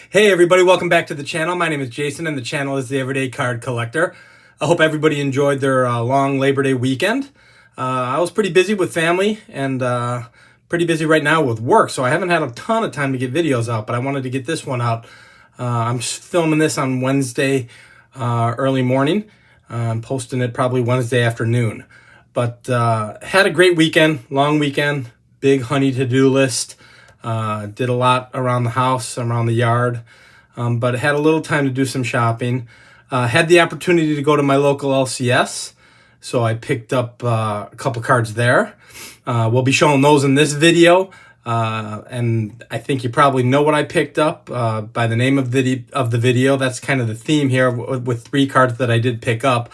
Hey everybody, welcome back to the channel. My name is Jason and the channel is The Everyday Card Collector. I hope everybody enjoyed their long Labor Day weekend. I was pretty busy with family and pretty busy right now with work, so I haven't had a ton of time to get videos out, but I wanted to get this one out. I'm filming this on Wednesday early morning. I'm posting it probably Wednesday afternoon. But had a great weekend, long weekend, big honey to-do list. Did a lot around the house, around the yard, but had a little time to do some shopping. Had the opportunity to go to my local LCS, so I picked up a couple cards there. We'll be showing those in this video, and I think you probably know what I picked up by the name of the video. That's kind of the theme here with three cards that I did pick up.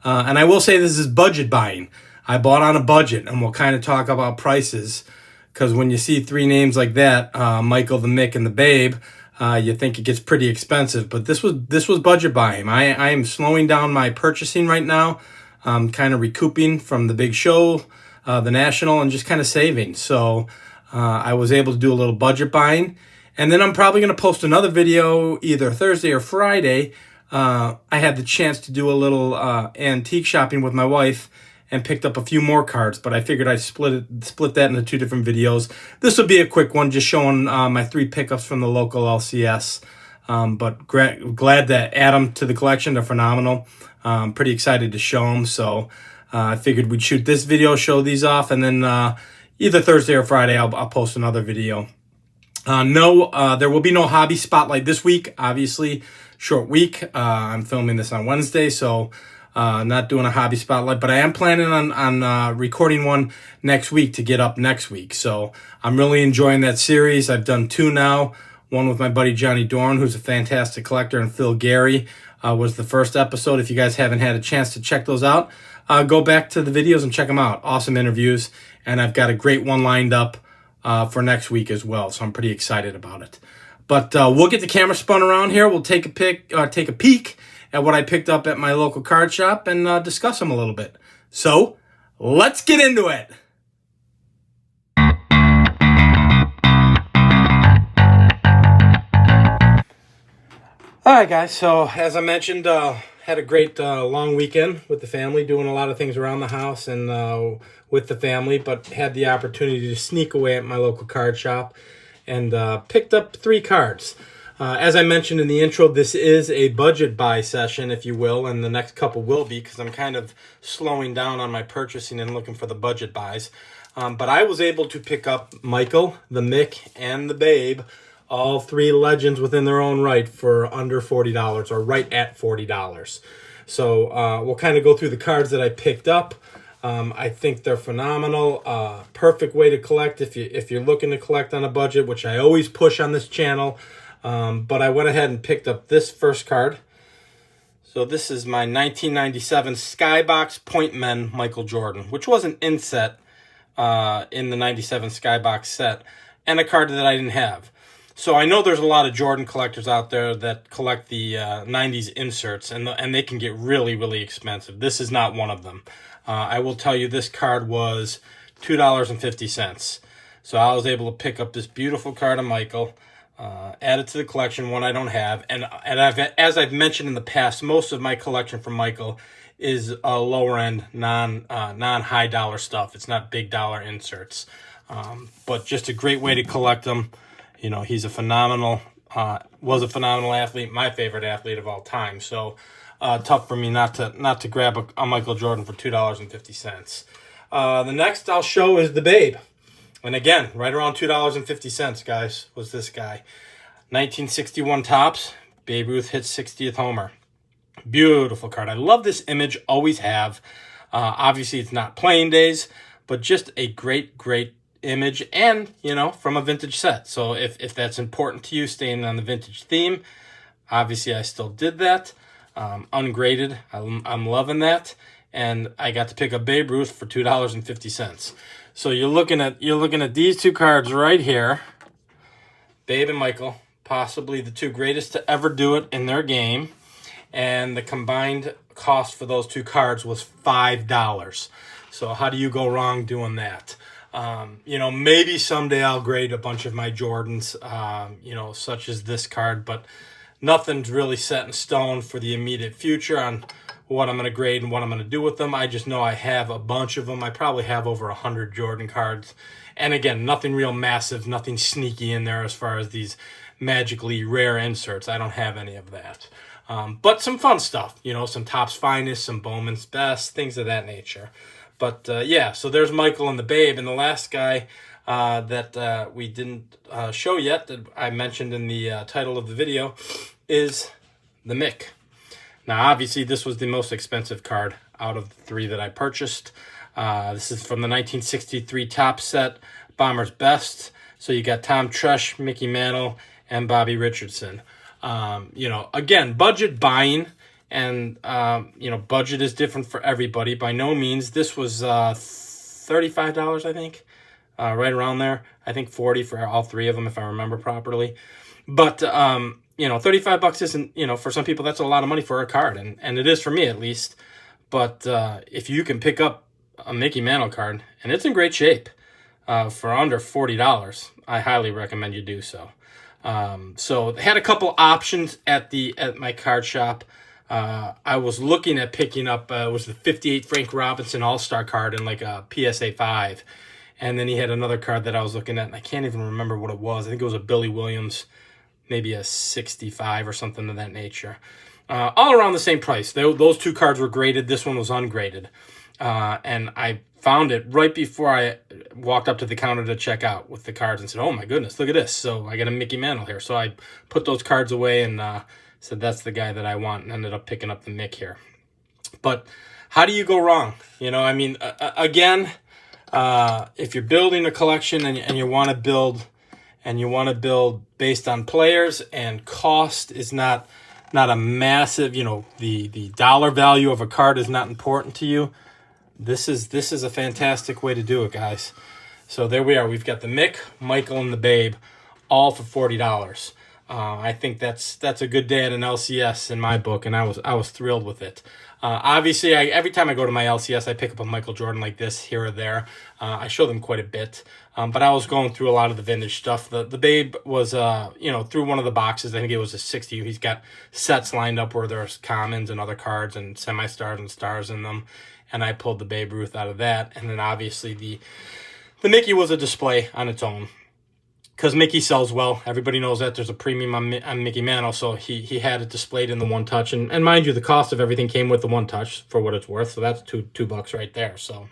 And I will say this is budget buying. I bought on a budget, and we'll kind of talk about prices. Because when you see three names like that, Michael, the Mick, and the Babe, you think it gets pretty expensive. But this was budget buying. I am slowing down my purchasing right now. I'm kind of recouping from the big show, the National, and just kind of saving. So I was able to do a little budget buying. And then I'm probably going to post another video either Thursday or Friday. I had the chance to do a little antique shopping with my wife and picked up a few more cards, but I figured I'd split that into two different videos. This will be a quick one, just showing my three pickups from the local LCS. But glad to add them to the collection. They're phenomenal. Pretty excited to show them. So I figured we'd shoot this video, show these off, and then either Thursday or Friday I'll post another video. There will be no hobby spotlight this week. Obviously, short week. I'm filming this on Wednesday, so not doing a hobby spotlight, but I am planning on recording one next week to get up next week. So I'm really enjoying that series. I've done two now. One with my buddy Johnny Dorn, who's a fantastic collector, and Phil Gary was the first episode. If you guys haven't had a chance to check those out, go back to the videos and check them out. Awesome interviews, and I've got a great one lined up for next week as well. So I'm pretty excited about it. But we'll get the camera spun around here. We'll take a peek at what I picked up at my local card shop and discuss them a little bit. So, let's get into it. All right, guys. So, as I mentioned, had a great long weekend with the family, doing a lot of things around the house and with the family, but had the opportunity to sneak away at my local card shop and picked up three cards. As I mentioned in the intro, this is a budget buy session, if you will, and the next couple will be because I'm kind of slowing down on my purchasing and looking for the budget buys. But I was able to pick up Michael, the Mick, and the Babe, all three legends within their own right for under $40 or right at $40. So we'll kind of go through the cards that I picked up. I think they're phenomenal. Perfect way to collect if you're looking to collect on a budget, which I always push on this channel. But I went ahead and picked up this first card. So this is my 1997 Skybox Point Men Michael Jordan, which was an inset in the 97 Skybox set, and a card that I didn't have. So I know there's a lot of Jordan collectors out there that collect the 90s inserts, and they can get really, really expensive. This is not one of them. I will tell you this card was $2.50. So I was able to pick up this beautiful card of Michael, add it to the collection, one I don't have. And as I've mentioned in the past, most of my collection from Michael is lower end, non-high dollar stuff. It's not big dollar inserts. But just a great way to collect them. You know, he's was a phenomenal athlete, my favorite athlete of all time. So tough for me not to grab a Michael Jordan for $2.50. The next I'll show is the Babe. And again, right around $2.50, guys, was this guy. 1961 Topps, Babe Ruth hits 60th homer. Beautiful card. I love this image, always have. Obviously, it's not playing days, but just a great, great image and, you know, from a vintage set. So if that's important to you, staying on the vintage theme, obviously I still did that. Ungraded, I'm loving that. And I got to pick up Babe Ruth for $2.50. So you're looking at these two cards right here, Babe and Michael, possibly the two greatest to ever do it in their game, and the combined cost for those two cards was $5. So how do you go wrong doing that? You know, maybe someday I'll grade a bunch of my Jordans, you know, such as this card, but nothing's really set in stone for the immediate future on what I'm going to grade and what I'm going to do with them. I just know I have a bunch of them. I probably have over 100 Jordan cards. And again, nothing real massive, nothing sneaky in there as far as these magically rare inserts. I don't have any of that. But some fun stuff, you know, some Topps Finest, some Bowman's Best, things of that nature. But yeah, so there's Michael and the Babe. And the last guy that we didn't show yet, that I mentioned in the title of the video, is the Mick. Now, obviously, this was the most expensive card out of the three that I purchased. This is from the 1963 Topps set, Bomber's Best. So you got Tom Tresh, Mickey Mantle, and Bobby Richardson. You know, again, budget buying. And, you know, budget is different for everybody. By no means, this was $35, I think, right around there. I think 40 for all three of them, if I remember properly. But, you know, 35 bucks isn't, you know, for some people, that's a lot of money for a card. And it is for me, at least. But if you can pick up a Mickey Mantle card, and it's in great shape, for under $40, I highly recommend you do so. So they had a couple options at my card shop. I was looking at picking up, it was the 58 Frank Robinson All-Star card in like a PSA 5. And then he had another card that I was looking at, and I can't even remember what it was. I think it was a Billy Williams, maybe a 65 or something of that nature. All around the same price. Those two cards were graded. This one was ungraded. And I found it right before I walked up to the counter to check out with the cards and said, oh my goodness, look at this. So I got a Mickey Mantle here. So I put those cards away and said, that's the guy that I want, and ended up picking up the Mick here. But how do you go wrong? You know, I mean, again, if you're building a collection and you want to build based on players, and cost is not a massive, you know, the dollar value of a card is not important to you, this is a fantastic way to do it, guys. So there we are. We've got the Mick, Michael, and the Babe, all for $40. I think that's a good day at an LCS in my book, and I was thrilled with it. Obviously, every time I go to my LCS, I pick up a Michael Jordan like this here or there. I show them quite a bit, but I was going through a lot of the vintage stuff. The Babe was, you know, through one of the boxes. I think it was a 60. He's got sets lined up where there's commons and other cards and semi-stars and stars in them, and I pulled the Babe Ruth out of that. And then obviously the Mickey was a display on its own, because Mickey sells well. Everybody knows that. There's a premium on Mickey Mantle, so he had it displayed in the one touch. And mind you, the cost of everything came with the one touch for what it's worth, so that's $2 right there. So,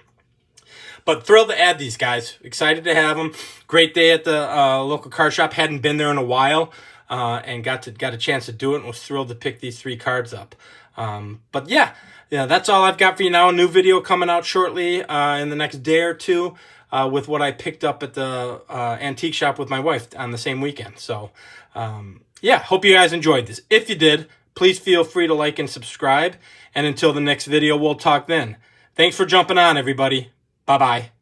but thrilled to add these guys. Excited to have them. Great day at the local card shop. Hadn't been there in a while, and got a chance to do it, and was thrilled to pick these three cards up. But yeah, that's all I've got for you now. A new video coming out shortly in the next day or two. With what I picked up at the antique shop with my wife on the same weekend. So, yeah, hope you guys enjoyed this. If you did, please feel free to like and subscribe. And until the next video, we'll talk then. Thanks for jumping on, everybody. Bye-bye.